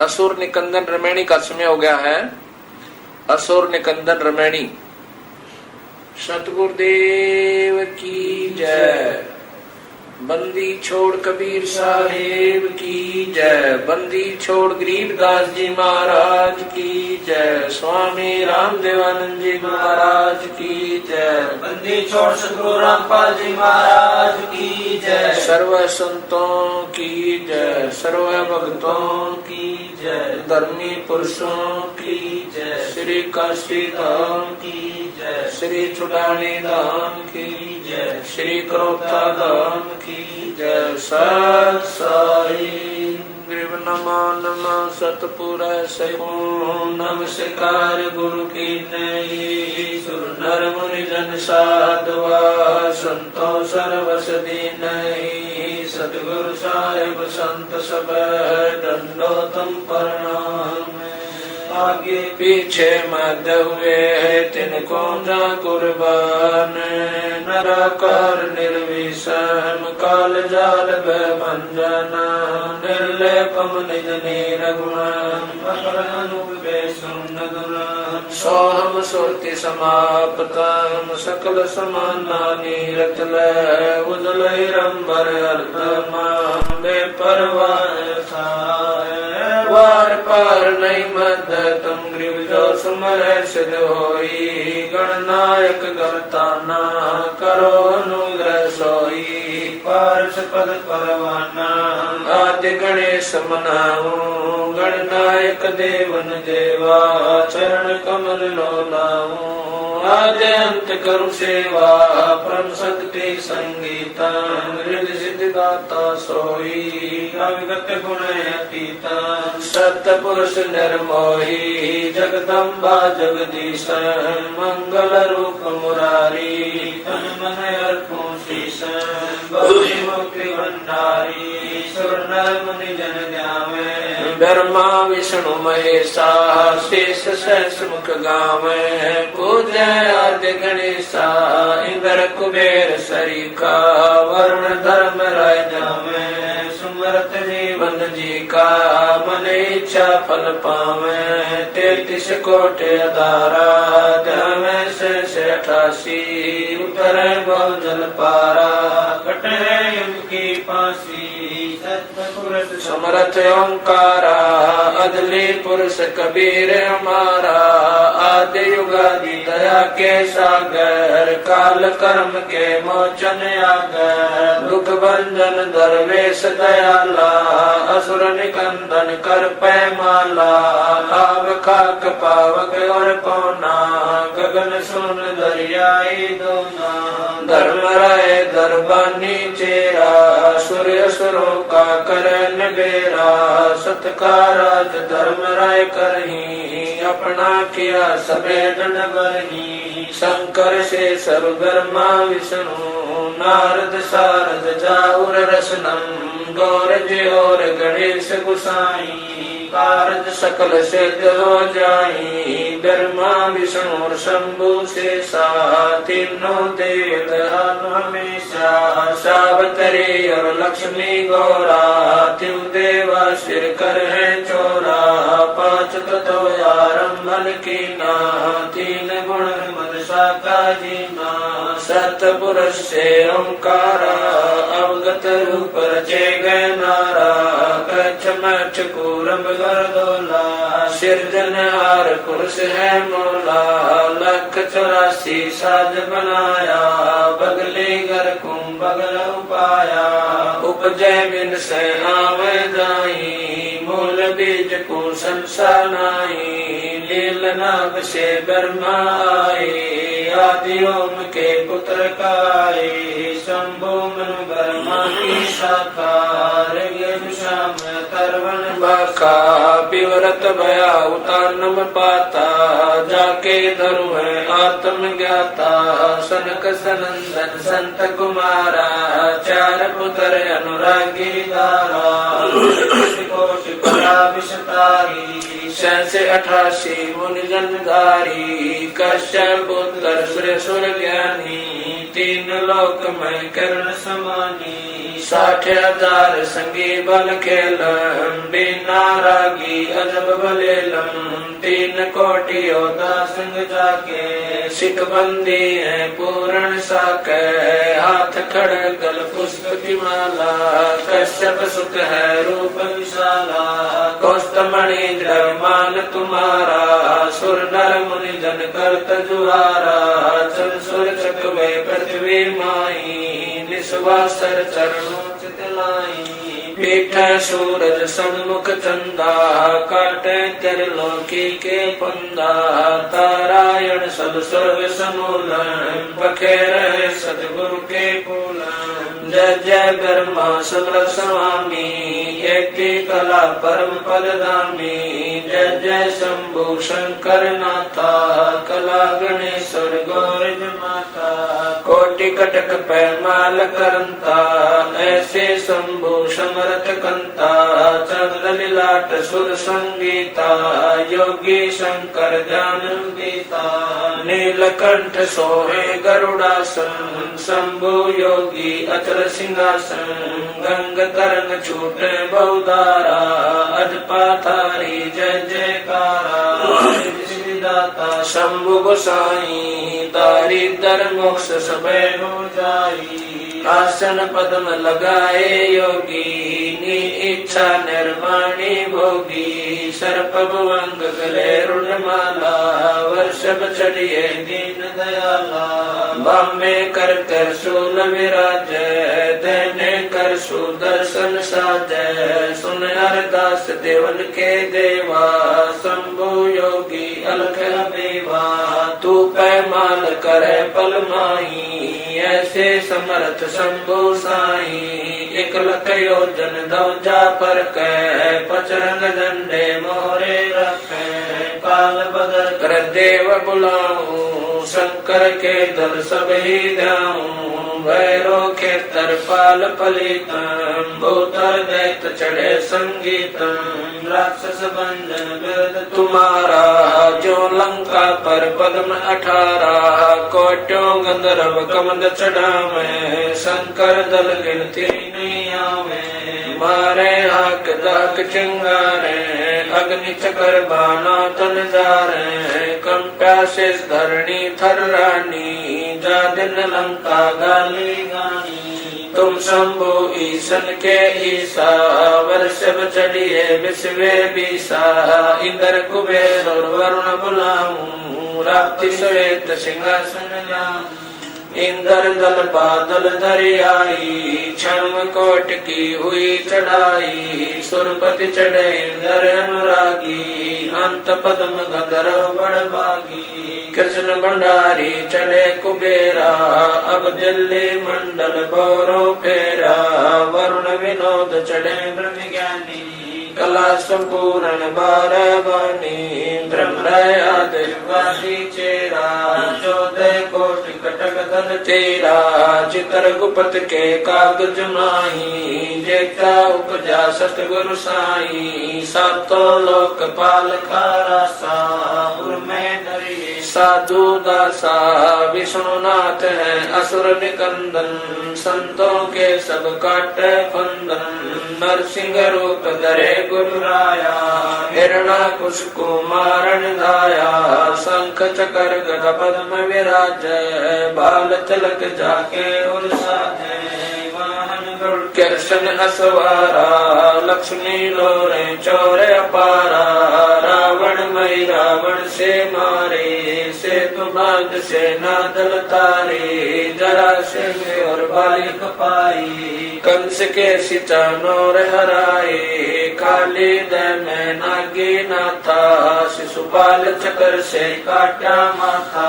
असुर निकंदन रमैणी का समय हो गया है। असुर निकंदन रमैणी। सतगुरुदेव की जय। बंदी छोड़ कबीर साहेब की जय। बंदी छोड़ गरीबदास जी महाराज की जय। स्वामी रामदेवानंद जी महाराज की जय। बंदी छोड़ सतगुरु रामपाल जी महाराज की जय। सर्व संतों की जय। सर्व भक्तों की जय। धर्मी पुरुषों की जय। श्री काशी धाम की जय। श्री चुड़ानी धाम की जय। श्री करोता धाम की जय। सत साई ग्रीव नमा नमा सतपुर सगुण नमस्कार गुरु की नई। सुर नर मुनि जन साधुआ संतो सर्वस दीन। सतगुरु साहिब संत सब दंडोतम प्रणाम। आगे पीछे मध्य हुए तिनको जा कुर्बान। नराकार निर्विषम काल जाल भंजन। निर्लेपम निज निरगुणम सोहम सुरति समाप्तम। सकल समानानि रतल उजल रंबर अर्धमा। बेपरवाह वार पार नहीं मद तुम ग्रीव जो सुमर सिद्ध होई। गणनायक गणताना करो अनुग्रह सोई। पार्श पद परवाना आदि गणेश मनाऊ। गणनायक देवन देवा चरण कमल लोलाऊ। आद्य अंत करु सेवा परम शक्ति संगीता। हृदय सिद्ध दाता सोई अविगत गुण अतीता। सत्य पुरुष निर्मोही जगदम्बा जगदीश। मंगल रूप मुरारी तन मन अर्पो शीश। बहु मुक्ति भंडारी सुर नर मुनि जन ध्यावे। ब्रह्मा विष्णु महेशा शेष सहस्र मुख गावे। पूज्य आद्य गणेशा इंद्र कुबेर सरीका। वरुण धर्म राय जावे। सुमरत जीवन जी का मन इच्छा फल पावे। 33 कोटि अधारा जमे से 88। उतरे बहु जल पारा कटे युग की फांसी। समरथ ओंकारा अदली पुरुष कबीर हमारा। आदि युगादि दया के सागर काल कर्म के मोचन आगर। दुख भंजन दरवेश दयाला असुर निकंदन कर पैमाला। आव खाक पावक और पौना गगन सुन दरियाई दोना। धर्म राय दरबानी चेरा सूर्य सुरों का करन बेरा। सत्काराज धर्म राय करही अपना किया सबे दंड बरही। शंकर से सर्वधर्मा विष्णु नारद सारद जाऊर रसनम। गौर जी और गणेश गुसाई कारज सकल सिद्ध हो जाई। ब्रह्मा विष्णु और शंभु से सा तीनों देव हमेशा। सावतरी और लक्ष्मी गौरा तिव देवा सिर कर है चोरा। 5 तत्व आरंभन की ना 3 गुण मनसा का जीना। सतपुरुष से ओंकारा अवगत रूप रचे गए नारा। कच्छ मच्छ कूरम गर्दोला सिरजनहार पुरुष है मोला। 184 साज बनाया बगले घर कुम बगल उपाया। उपजय बिन से आवे जाई मूल बीज को संसानाई। लील नाग से ब्रह्मा आए आदि ओम के पुत्र काए। शंभु मन ब्रह्मा की शाखा श्याम तरवन बाका। विवरत भया उतानम पाता जाके धरु है आत्म ज्ञाता। सनक सनंदन संत कुमारा 4 पुत्र अनुरागी दारा। कोटि विषतारी सहसे 88 मुनि जनधारी कश्यप पुत्र सुर ज्ञानी 3 लोक में कर्ण समानी 60,000 संगी बल खेलम बिना रागी अजब बलेलम 3 कोटि योद्धा संग जाके सिख बंदी है पूर्ण साके हाथ खड़गल पुष्प की माला कश्यप सुख है रूप विशाला कौस्तमणि द्रव्यमान तुम्हारा सुर नर मुनि जन करत जुहारा चल सुर चकवे पृथ्वी माई निस्वासर चरणों चितलाई पीठ सूरज सम्मुख चंदा काटे त्रिलोकी के पंदा तारायण सब सर्व समूलन पखेर सतगुरु के पूलन जय जय ब्रह्मा समर स्वामी एक कला परम पदधामी जय जय शंभु शंकर नाथा कला गणेश्वर गौरज माता कोटि कटक पैमाल करंता ऐसे शंभु समरथ कंता चंद्र लीलाट सुर संगीता योगी शंकर ज्ञान गीता नीलकंठ सोहे गरुड़ासन शंभु योगी अचल सिंहासन गंग तरंग छूटे बहुधारा अजपाथारी जय जयकारा दाता शंभु गोसाई दारिद्र मोक्ष सबे हो जाई आसन पद्म लगाए योगी नी इच्छा निर्माणी भोगी सर्प भुवंग गले रुणमाला वर्षभ चढ़िए दीन दयाला बामे कर शूल विराज देने कर सुदर्शन साजय सुन अरदास देवन के देवा शंभु योगी अलख देवा तू पैमाल करे पल माही ऐसे समर्थ शंभु साई 1 लख योजन दौजा पर कै पचरंग झंडे मोरे रखे काल बदल कर देव बुलाऊं शंकर के दल सब ही जाऊं भैरो के तरपाल पलितम भूतर दैत चढ़े संगीतम राक्षस बंधन विरद तुम्हारा जो लंका पर पद्म 18 कोट्यों गंधर्व कमंद चढ़ावे शंकर दल गिनती नहीं आवे मारे हाक दाक चिंगारे अग्नि चकर बाना तन जारे कंप्या से धरणी थर्रानी जा दिन लंका गाली गानी तुम शंभु ईशन के ईसा वर्षभ चढ़िए विश्वे बीसा इंद्र कुबेर और वरुण बुलाऊं राप्ति श्वेत सिंहासन जाऊं इंद्र दल बादल दरियाई क्षण कोट की हुई चढ़ाई सुरपति चढ़े इंद्र अनुरागी अंत पद्म गंधर्व बड़भागी कृष्ण भंडारी चढ़े कुबेरा अब दिल्ली मंडल बौरो फेरा वरुण विनोद चढ़े ब्रह्म ज्ञानी कला संपूर्ण 12 बानी ब्रह्म आदिवासी चेरा 14 कोटि कटक धन तेरा चित्र गुप्त के कागज माही जेता उपजा सतगुरु साई सातों लोक पाल खारा सापुर में धरिए साधु दासा विष्णुनाथ है असुर निकंदन संतों के सब काटे फंदन नरसिंह रूप धरे गुरु राया हिरणा कुश कुमारण धाया शंख चकर गदा पद्म विराज बाल तिलक जाके उर साजे वाहन गरुड़ कृष्ण असवारा लक्ष्मी लोरे चौरे अपारा रावण मई रावण से मारे से तुमाग से नादल तारे जरा सिंह और बालिक पाई कंस के सिचानोर हराए काली दय में नागी नाथा शिशुपाल चकर से काटा माथा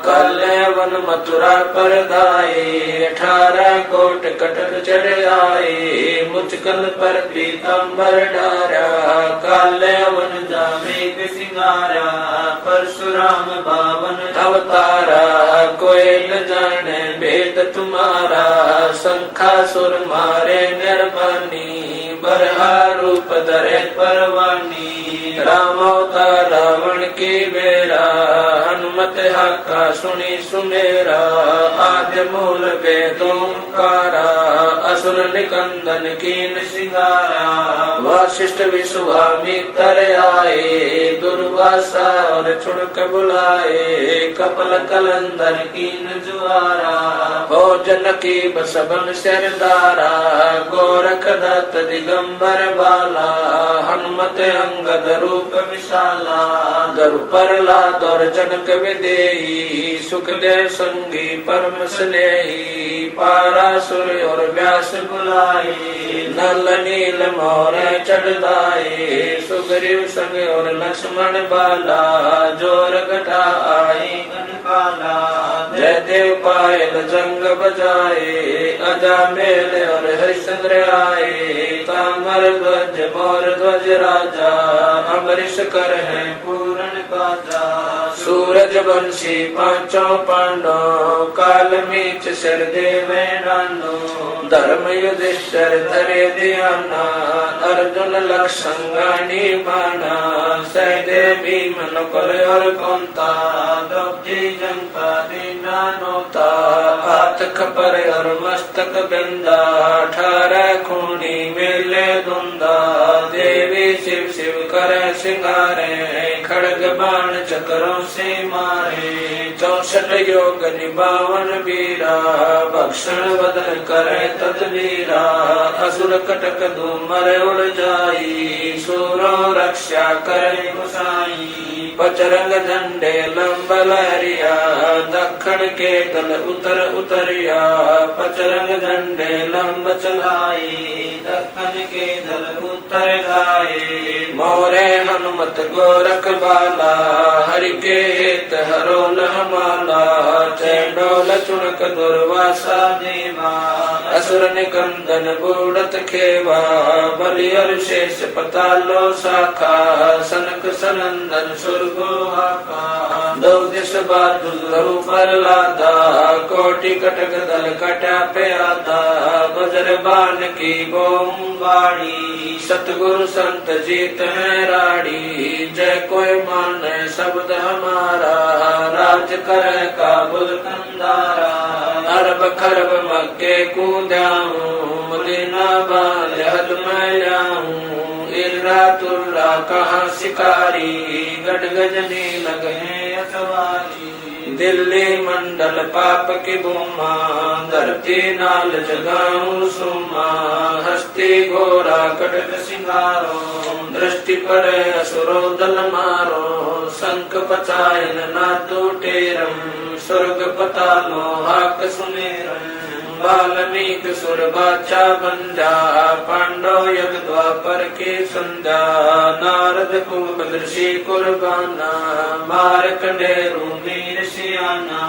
काले वन मथुरा पर दाए 18 कोट कटक चढ़ आए मुचकल पर पीताम्बर डारा काले वन जामे सिंगारा परशुराम बावन अवतारा कोई न जाने भेद तुम्हारा शंखासुर मारे निर्मानी बरहा रूप धरे परवानी। राम अवतार रावण की बेरा, हनुमत हाका सुनी सुमेरा। आद्य मूल वेदोंकारा, असुर निकंदन कीन सिंगारा। वशिष्ठ विश्वामित्र आए, दुर्वासा और चुनक बुलाए। कपल कलंदर कीन जुआरा, भोजन की बसबन सरदारा। गोरख दत्त दिगंबर बाला, हनुमत अंगद रूप विशाला। दरु प्रहलाद और जनक विदेही, सुखदेव संगी परम स्नेही। पारासुर और व्यास बुलाए, नल नील मोर चढ़ाए। सुग्रीव संग और लक्ष्मण बाला, जोर घटा आए घनकाला। जयदेव पायल जंग बजाए, अजामेल और हरिश्चंद्र आए। तामर ध्वज मोर ध्वज राजा, अमरीश कर है पूर्ण काजा। सूरज वंशी पांचों पांडव, काल मीच सिर देवे नानो। धर्म युधिष्ठिर धरे ध्याना, अर्जुन लक्षंगानी बाणा। सहदेव भीम नकुल और कुंता, द्रौपदी जंका दीना नोता। हाथ खपर और मस्तक बिंदा, 18 खूनी मेले धुंधा। देवी शिव शिव करे सिंगारे, खड़ग बाण चक्रों से मारे। 64 योग निभावन वीरा, भक्षण वदन करे तदवीरा। असुर कटक धूमर उड़ जाई, सूरों रक्षा करे गुसाई। बजरंग झंडे लंब लहरिया, दक्षिण के दल उतर उतरिया। बजरंग झंडे लंब चलाए, दक्षिण के दल उतर गाए। मोरे हनुमत गोरख बाला, हरि के हित हरोल हमाला। चंडोल चुनक दुर्वासा देवा, असुर निकंदन बूढ़त खेवा। बलि और शेष पतालो शाखा, सनक सनंदन सुरगो हाका। दो दिश बादुल पर लादा, कोटि कटक दल कटा पे आदा। बजर बाण की बोम बाड़ी, सतगुरु संत जीत है राड़ी। जय कोई माने शब्द हमारा, राज करे काबुल कंदारा। अरब खरब मक्के कूदाऊं, मदीना बाल हद मैं जाऊं। इर्रा तुर्रा कहाँ शिकारी, गढ़ गजनी लगे अतवारी। दिल्ली मंडल पाप की भूमा, धरती नाल जगाऊं सुमा। हस्ती घोरा कटक सिंगारो, दृष्टि पड़े असुरो दल मारो। शंख पचायन ना टूटेरम, स्वर्ग पतालो हाक सुनेरम। वाल्मीक सुर बाचा बंजा, पांडव यज्ञ द्वापर के संध्या। नारद कुंभ ऋषि कुर्बाना, मार्कंडेय मीर सियाना।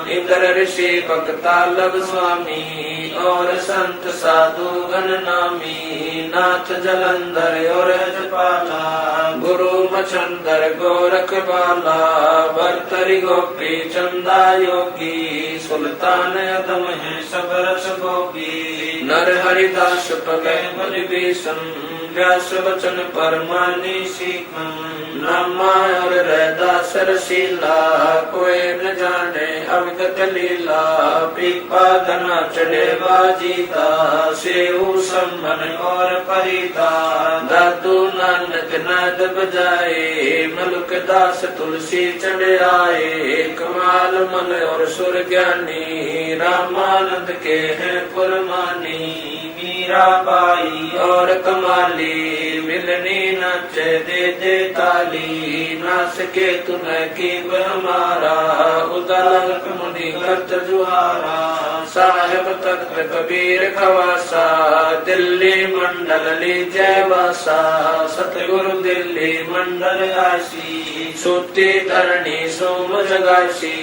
इंद्र ऋषि भक्तालब स्वामी, और संत साधु गण नामी। नाथ जलंधर और जपाला, गुरु मचंदर गोरख बाला। भर्तरी गोपी चंदा योगी, सुल्तान अदम है सब रस गोपी। नर हरिदास पगे बल भीषण, व्यास वचन परमानी सीखम। नामा और रहदास रसीला, कोई न जाने अवगत लीला। पीपा धना चढ़े बाजीता, सेऊ सम्मन और परिता। दादू नानक नाद बजाए, मलुक दास तुलसी चढ़ आए। कमाल मल और सुर ज्ञानी, रामानंद के हैं पुरमानी। मीरा बाई और कमाली, मिलनी नचे दे दे ताली। नास के तुने की हमारा, उदालक मुनि करत जुहारा। साहेब तख्त कबीर खवासा, दिल्ली मंडल लीजय वासा। सतगुरु दिल्ली मंडल आसी, सूती धरणी सोम जगासी।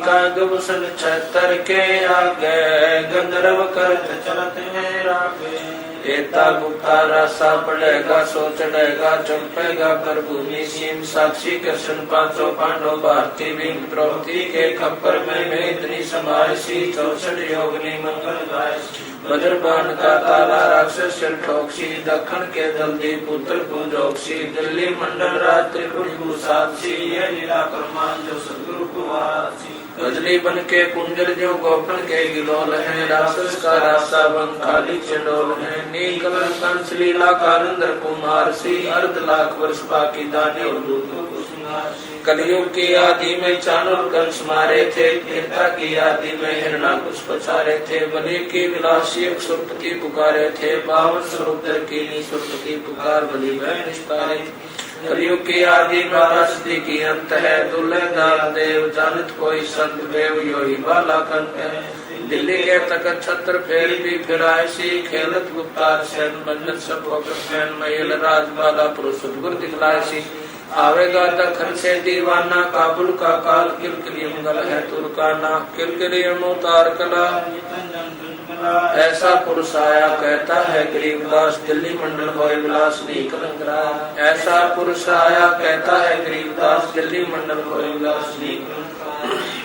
कागभूषण छतर के आगे, गंधर्व करत चलत है रागे। एता गुप्ता रासा पड़ेगा सो चढ़ेगा चंपेगा कर भूमि सीम साक्षी कृष्ण पांचों पांडव भारती भीम द्रौपदी के खप्पर में इतनी समाय सी 64 योगनी मंगल गाय वज्रबाण का ताला राक्षस सिर ठोकसी दक्षिण के दल्दी पुत्र पूजोक्सी दिल्ली मंडल राज त्रिपुर साक्षी ये लीला कर्मान जो सदगुरु को वासी गजली बन के कुंजल जो गोपन के गिलोल है राक्षस का रास्ता बन खाली चंडोल है नील कंस लीला कारंदर कुमार सी अर्ध लाख वर्ष बाकी दानी और दूतों को कलयुग की आदि में चाणूर कंस मारे थे त्रेता की आदि में हिरणाकुश पछारे थे बलि की विलासी सुरपति पुकारे थे 52 स्वरूप की सुरपति पुकार बलि वह निस्तारे कलयुग की आदि में रास्ते की अंत है दुल्हेदार देव जानत कोई संत देव यो ही बाला कंत है दिल्ली के तक छत्र फेर भी फिराए सी खेलत गुप्तार सैन बंदन सब फैन महिल राजबाला पुरुष गुर दिखलाए सी आवेगा दखन से दीवाना काबुल का काल किलकिली मंगल है तुर्काना किलकिली मुतार कला ऐसा पुरुष आया कहता है गरीबदास दिल्ली मंडल होय विलास नहीं कलंकरा ऐसा पुरुष आया कहता है गरीबदास दिल्ली मंडल होय विलास नहीं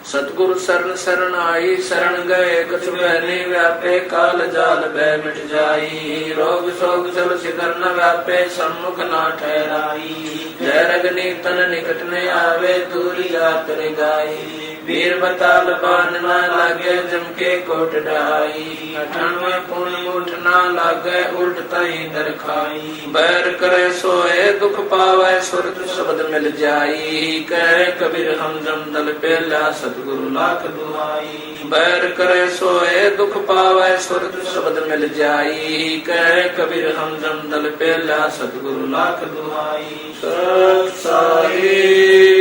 सतगुरु शरण शरण आई शरण गए कछु बहने व्यापे काल जाल भय मिट जाई रोग शोक जल शिखर न व्यापे सम्मुख ना ठहराई जय रगनी तन निकट न आवे दूर जात रे गाई वीर बताल बान न लागे जम के कोट ढाई 98 पुण्य मुठ न लागे उल्ट तई दर खाई बैर करे सोए दुख पावे सुरत शब्द मिल जाई कहे कबीर हम जम दल पेला सतगुरु लाख दुआई बैर करे सोए दुख पावे सुरत शब्द मिल जाई कहे कबीर हम जम दल पेला सतगुरु लाख दुआई सत साई